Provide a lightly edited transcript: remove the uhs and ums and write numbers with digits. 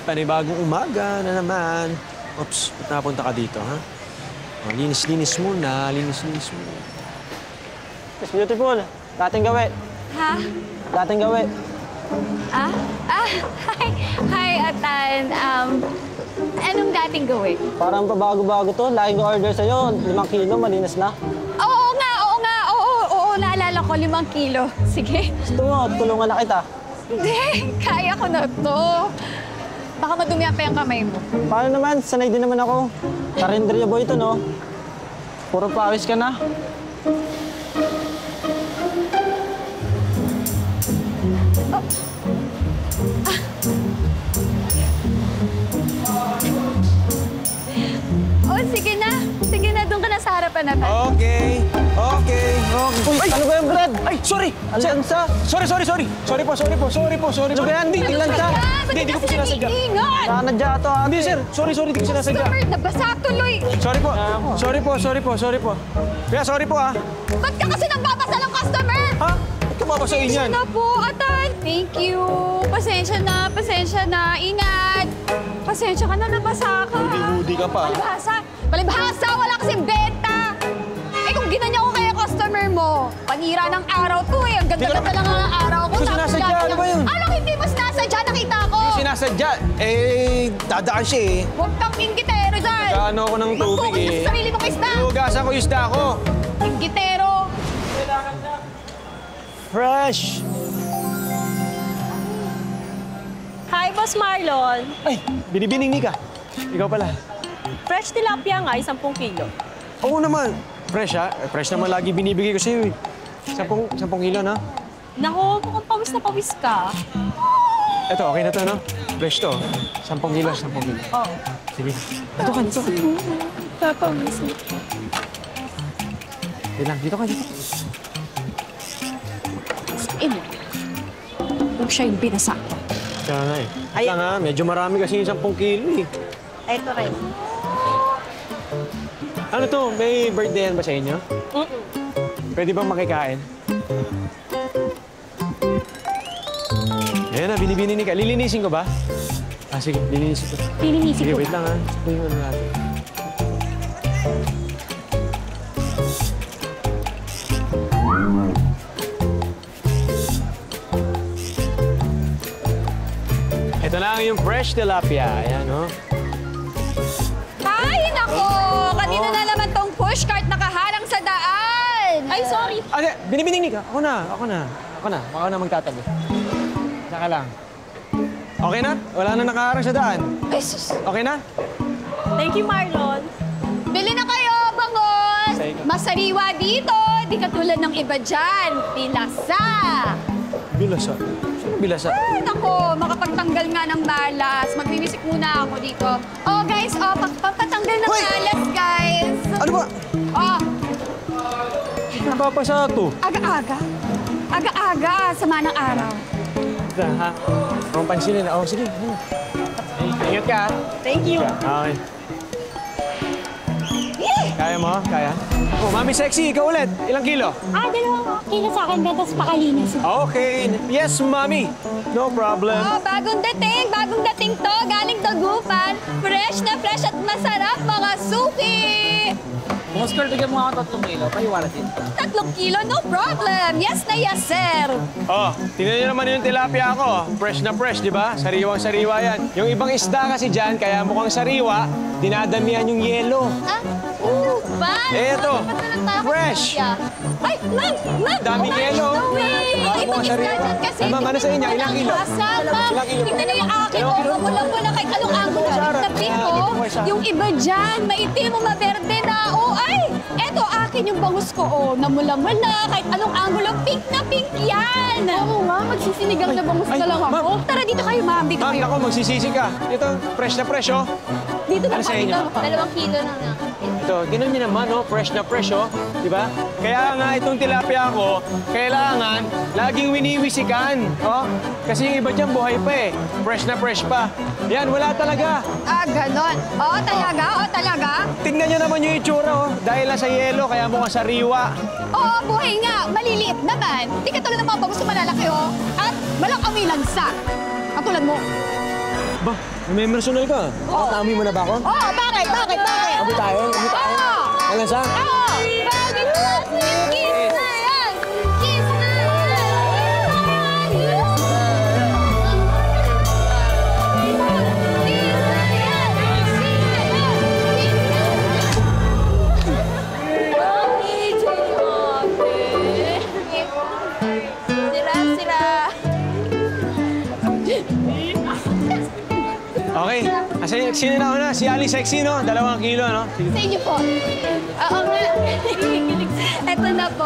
panibagong umaga na naman. Oops, ba't napunta ka dito, ha? Oh, linis-linis muna, linis-linis muna. Miss Beautiful, dating gawi. Ha? Dating gawi. Hi, Atan. Anong dating gawin? Parang pabago-bago to. Laging order sa'yo. 5 kilo, malinis na. Oo, naalala ko 5 kilo. Sige. Gusto mo, tulungan na kita. Hindi, kaya ko na to. Baka madumihan pa yung kamay mo. Paano naman? Sanay din naman ako. Karinderya boy ito, no? Puro pawis ka na. Oh, sige na. Sige na, doon ka na sa harapan natin. Okay. Uy, ano ba yung Brad? Ay, sorry! Lansa! Sorry po. Ano ba yan? Hindi lansa! Hindi ko po sinasadya. Nanadya ito, ate. Hindi, sir. Sorry, hindi ko sinasadya. Customer, nabasa tuloy. Sorry po. Kaya sorry po, ha? Ba't ka kasi nambabasa ng customer? Ha? Ba't ka babasahin yan? Pasensya na po, Atan. Thank you. Pasensya na. Ingat. Pasensya ka na, nabasa ka. Hudi ka pa. Palibhasa, wala kasing benta. Eh kung ginanya ko kaya customer mo, panira ng araw to eh. Ang ganda-ganda lang ang araw ko. Hindi ko sinasadya, ano ba yun? Anong hindi mo sinasadya? Nakita ko. Hindi sinasadya. Dadaan siya eh. Huwag kang inggitero dyan. Nagkaano ako ng tubig Mag-focus eh. sa sarili mong isda. Inugasan ko isda ko. Inggitero. Fresh! Hi, Boss Marlon. Ay, binibining ni ka. Ikaw pala. Fresh tilapia nga, 10 kilo. Oo naman. Fresh ha? Fresh naman lagi binibigay ko sa'yo eh. 10 kilo na. Nako, mukhang pawis na pawis ka. Ito, okay na to, no? Fresh to. 10 kilo. Oo. Sige. Dito ka. Papawis. Dito ka. Ino. Huwag siya yung binasa ko. Kaya nga eh. Kaya nga, medyo marami kasi yung 10 kilo eh. Ito rin. Ano to? May birthday ba sa inyo? Pwede bang makikain? Ayan na, binibini ni ka. Lilinisin ko ba? Sige, lilinisin ko. Lilinisin Sige, ko. wait lang ha. Ito yung ano natin. Ito na yung fresh tilapia. Ayan, oh. Ay, nako! Kanina na naman tong pushcart nakaharang sa daan. Ay, sorry. Binibining ka. Ako na. Ako na magtatabi. Saka lang. Okay na? Wala na nakaharang sa daan. Ay, sus. Okay na? Thank you, Marlon. Bili na kayo, bangos! Masariwa dito. Di katulad ng iba dyan. Pilasa. Bilasa. Sino bilasa? Ay, nako, makapagtanggal nga ng malas. Magbimisik muna ako dito. Oh, guys, papatanggal ng Hoy! malas, guys. Ano ba? Oh, Napapasa to. aga-aga, sama ng araw. Ito, ha? Huwag pansinin na. Sige. Ingat ka, ha? Thank you. Okay. Kaya mo? Kaya? Oh, Mami Sexy, ikaw ulit. Ilang kilo? 2 kilo sa akin, betas pakalinis. Okay. Yes, Mami. No problem. Oh, bagong dating to. Galing Dagupan. Fresh na fresh at masarap, mga suki. Oscar, bigyan mo ako 3 kilo. Paliwala din. 3 kilo, no problem. Yes na yes, sir. Oh, tingnan niyo naman yung tilapia ko. Fresh na fresh, di ba? Sariwang-sariwa yan. Yung ibang isda kasi dyan, kaya mukhang sariwa, dinadamihan yung yelo. Ah, ano ba? Eto, fresh. Ay, ma'am! Daming yelo. No way! Baka Ibang mukhang isda sariwa. dyan kasi. Ma'am, ano sa inyo? Ilang kilo? Ilang kilo? Tingnan niyo yung akin. Oh, mula-mula kahit anong angulo. Tapin ko. Yung iba dyan, maitim o maberde na. Oh, ay! Eto, akin yung bangus ko. Oh, namula-mula. Kahit anong angulo, pink na pink yan. Oo nga, magsisinigang na bangus na lang ako. Tara, dito kayo, ma'am. Dito Ma'am, kayo. ako, magsisisi ka. Ito, fresh na fresh, oh. Dito na Ano sa pa, inyo? dito. 2 kilo na na. Ito, tinan niyo naman, oh, fresh na fresh, oh. Di ba? Kaya nga itong tilapia ko, kailangan laging winiwisikan, oh. Kasi yung iba dyan buhay pa eh. Fresh na fresh pa. Yan, wala talaga. Ah, ganon. Oo, talaga? Oo, talaga? Tingnan niyo naman yung itsura, oh. Dahil nasa yelo, kaya mukhang sariwa. Oo, buhay nga. Maliliit naman. Di ka tulad ng mga bangus na malalaki, oh. At walang amoy lansa. Katulad mo. Ba, may personal ka. Tami mo na ba ako? Oh, bakit? Bakit? Abi tayo? Abi tayo? Alam sa? Oh, bakit na? Kiss na yan! Kiss na yan! Kiss na yan! Sira. Okay. Sino na una? Si Ali Sexy, no? 2 kilo, no? Sige. Sa inyo po. Oo nga. Ito na po.